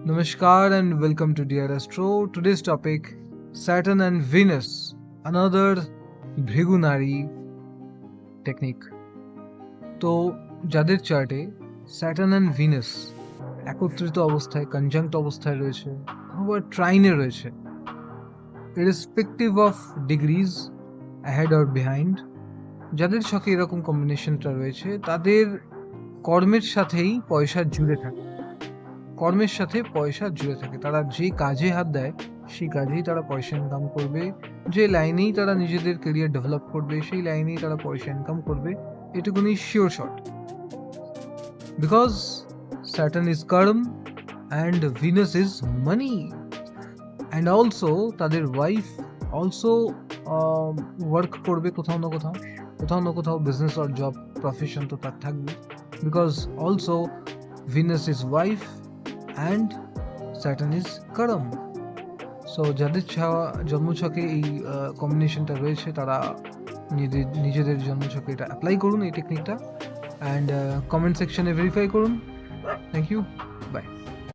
Namaskar and welcome to Dear Astro. Today's topic Saturn and Venus, another Bhrigunari technique. তো যাদের চার্টে Saturn and Venus একত্রিত অবস্থায় কনজাঙ্ক্ট অবস্থায় রয়েছে অথবা ট্রাইনে রয়েছে irrespective of degrees ahead or behind, যাদের ছকে এরকম কম্বিনেশনটা রয়েছে তাদের কর্মের সাথেই পয়সা জুড়ে থাকে। কর্মের সাথে পয়সা জুড়ে থাকে, তারা যে কাজে হাত দেয় সেই কাজেই তারা পয়সা ইনকাম করবে, যে লাইনেই তারা নিজেদের কেরিয়ার ডেভেলপ করবে সেই লাইনেই তারা পয়সা ইনকাম করবে, এটুকুনি sure shot. Because Saturn is karma and Venus is money, and also তাদের ওয়াইফ অলসো ওয়ার্ক করবে কোথাও না কোথাও বিজনেস অর জব প্রফেশন তো তার থাকবে, because also Venus is wife and Saturn is karma. So যাদের জন্মছকে এই কম্বিনেশনটা রয়েছে তারা নিজেদের জন্মছকে এটা অ্যাপ্লাই করুন এই টেকনিকটা, অ্যান্ড কমেন্ট সেকশনে ভেরিফাই করুন। Thank you.